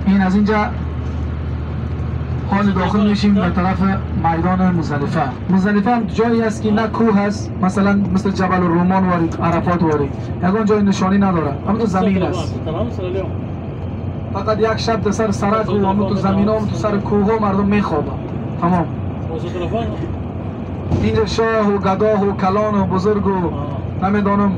این از اینجا حال داخل میشیم به طرف میدان مزدلفه. مزدلفه جایی است که نه کوه هست، مثلا مثل جبل الرومان و عرفات واری، یگان جای نشانی نداره، اما تو زمین است. فقط یک شب در سر سرک و اما تو زمین ها و تو سر کوه ها مردم میخوابن. تمام. اینجا شاه و گداه و کلان و بزرگ و نمیدانم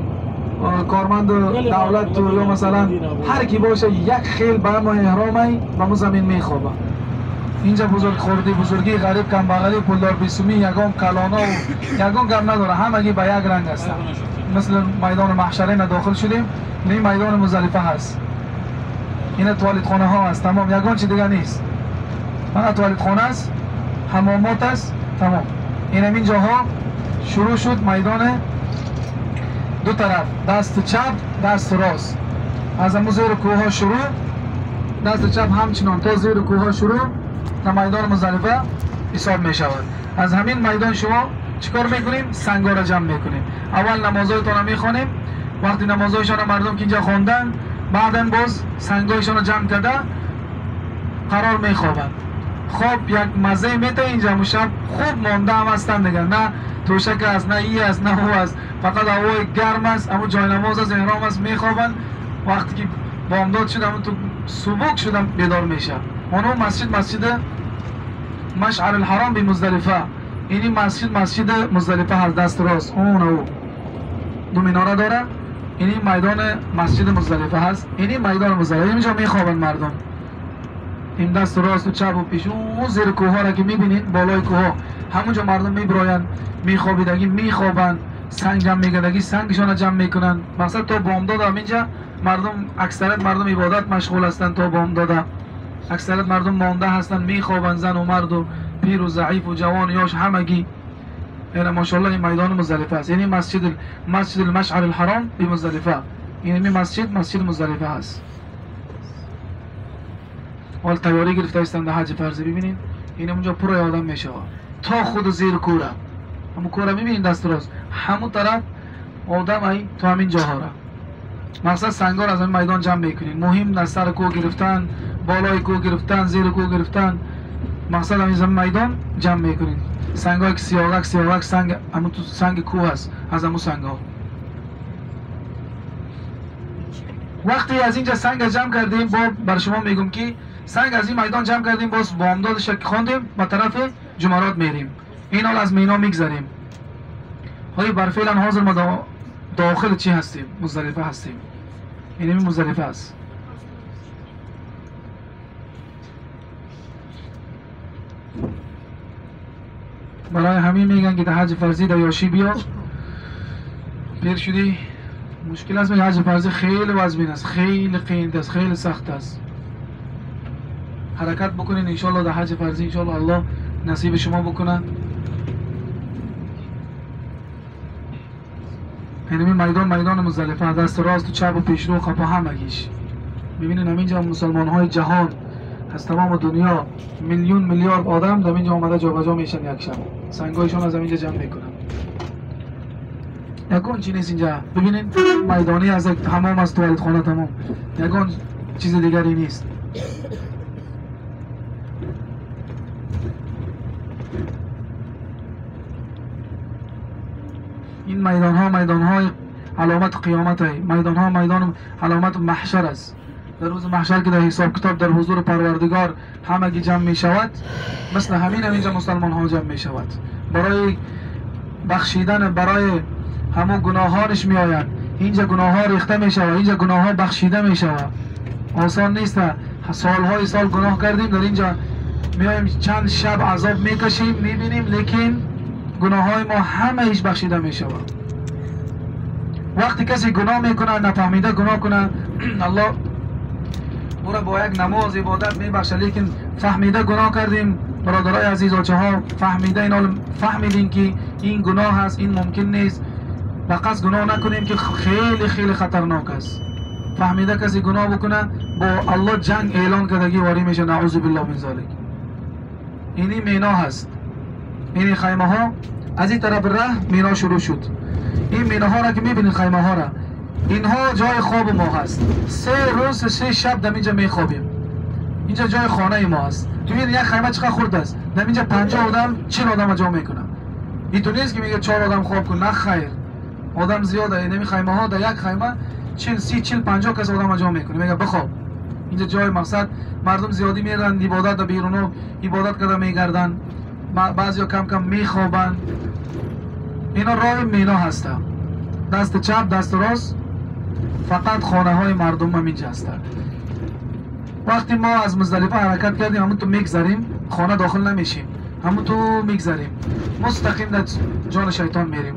کارمند دولت یا مثلا هر کی باشه یک خیل به همه احرامه به مو زمین میخوابه. اینجا بزرگ خوردی بزرگی غریب کم بغلی پولدار بیسومی یگان کلانا و یگان گم نداره، همگی به یک رنگ هستن. مثل میدان محشره داخل شدیم، این میدان مزدلفه هست. این توالت خانه ها هست، تمام، یگان چی دیگه نیست، فقط توالت خانه است، حمامات است، تمام. این همین جاها شروع شد میدان دو طرف، دست چپ دست راست، از همون زیر کوه ها شروع، دست چپ همچنان تا زیر کوه ها شروع تا میدان مزدلفه حساب می شود. از همین میدان شما چیکار میکنیم؟ سنگا را جمع میکنیم. اول نمازهایتان را میخوانیم، وقتی نمازهایشان مردم که اینجا خواندن بعدا باز سنگایشان را جمع کرده قرار میخوابند. خواب یک مزه میده اینجا، مشب خوب مانده هم هستن دیگه، نه توشک است، نه ای است، نه او است، فقط هوای گرم است، اما جای نماز از احرام است، میخوابن. وقتی که بامداد شد اما تو سبک شدم بیدار میشه. اونو مسجد مشعر الحرام به مزدلفه، اینی مسجد مزدلفه هست، دست راست اون دو میناره داره، اینی میدان مسجد مزدلفه هست، اینی میدان مزدلفه، اینجا میخوابن مردم. این دست راست و چپ و پیش اون زیر کوه ها را که میبینید، بالای کوه ها همونجا مردم میبراین، میخوابیدگی میخوابن، سنگ جمع میگردگی سنگشان جمع میکنن. مثلا تا بامداد هم اینجا مردم، اکثریت مردم عبادت مشغول هستن، تا بامداد اکثریت مردم مانده هستن، میخوابن، زن و مرد و پیر و ضعیف و جوان یاش همگی. یعنی ماشاءالله این میدان مزدلفه است، یعنی مسجد المشعر الحرام به مزدلفه، یعنی مسجد مزدلفه است. حال تیاری گرفته هستند در حج فرضی. ببینید این اونجا پر آدم میشه تا خود زیر کوره، همون کوره میبینید دست راست، همون طرف آدم ای تو همین جاها را. مقصد سنگار از این میدان جمع میکنید، مهم نه سر کوه گرفتن، بالای کوه گرفتن، زیر کوه گرفتن، مقصد همین زمین میدان جمع میکنید. سنگای که سیاوک سنگ، همون تو سنگ کوه هست، از همون سنگا. وقتی از اینجا سنگ جمع کردیم، بر شما میگم که سنگ از این میدان جمع کردیم، باز بامداد شک خواندیم به طرف جمرات میریم. این حال از مینا میگذریم. های بر فعلا حاضر ما داخل چی هستیم؟ مزدلفه هستیم. این مزدلفه است. برای همین میگن که در حج فرضی در یاشی بیا، پیر شدی مشکل است. میگه حج فرضی خیلی وزمین است، خیلی قیمت است، خیلی سخت است. حرکت بکنین انشالله در حج فرضی، انشالله الله نصیب شما بکنه. یعنی میدان مزدلفه، دست راست و چپ و پیش رو خپا همگیش. ببینین همینجا مسلمان های جهان از تمام دنیا میلیون میلیارد آدم در اینجا آمده جابجا میشن، یک شب سنگایشون از اینجا جمع میکنن. یکون چی نیست اینجا. ببینین میدانی از حمام از توالت خانه، تمام، یکون چیز دیگری نیست. این میدان های علامت قیامت های، میدان علامت محشر است. در روز محشر که در حساب کتاب در حضور پروردگار همگی جمع می شود، مثل همین اینجا مسلمان ها جمع می شود. برای بخشیدن، برای همون گناهانش می آید. اینجا گناه ها ریخته می شود، اینجا گناه ها بخشیده می شود. آسان نیست، سالهای سال گناه کردیم، در اینجا می آیم چند شب عذاب می کشیم، می بینیم، لیکن گناه های ما همه ایش بخشیده می شود. وقتی کسی گناه میکنه، نفهمیده گناه کنه، الله او را با یک نماز عبادت میبخشه. لیکن فهمیده گناه کردیم برادرای عزیز، آچه ها فهمیده فهمیدیم که این گناه هست، این ممکن نیست، و قصد گناه نکنیم که خیلی خیلی خطرناک است. فهمیده کسی گناه بکنه، با الله جنگ اعلان کردگی واری میشه، نعوذ بالله من ذالک. اینی مینا هست، اینی خیمه ها. از این طرف راه مینا شروع شد. این مینه ها را که میبینید، خیمه ها را، اینها جای خواب ما هست. 3 روز 3 شب در اینجا میخوابیم. اینجا جای خانه ما است. تو این یک خیمه چقدر خورد است؟ در اینجا 50 آدم 40 آدم جا میکنه. اینطور نیست که میگه 4 آدم خواب کن، نه خیر، آدم زیاده. این خیمه ها در یک خیمه 40 30 40 50 کس آدم جا میکنه، میگه بخواب. اینجا جای مقصد مردم زیادی میرن عبادت در بیرون عبادت کرده میگردن، بعضیا کم کم میخوابن. اینا راه مینا هسته، دست چپ دست راست فقط خانه های مردم هم اینجا هسته. وقتی ما از مزدلفه حرکت کردیم همون تو میگذاریم، خانه داخل نمیشیم، همون تو میگذاریم، مستقیم در جان شیطان میریم.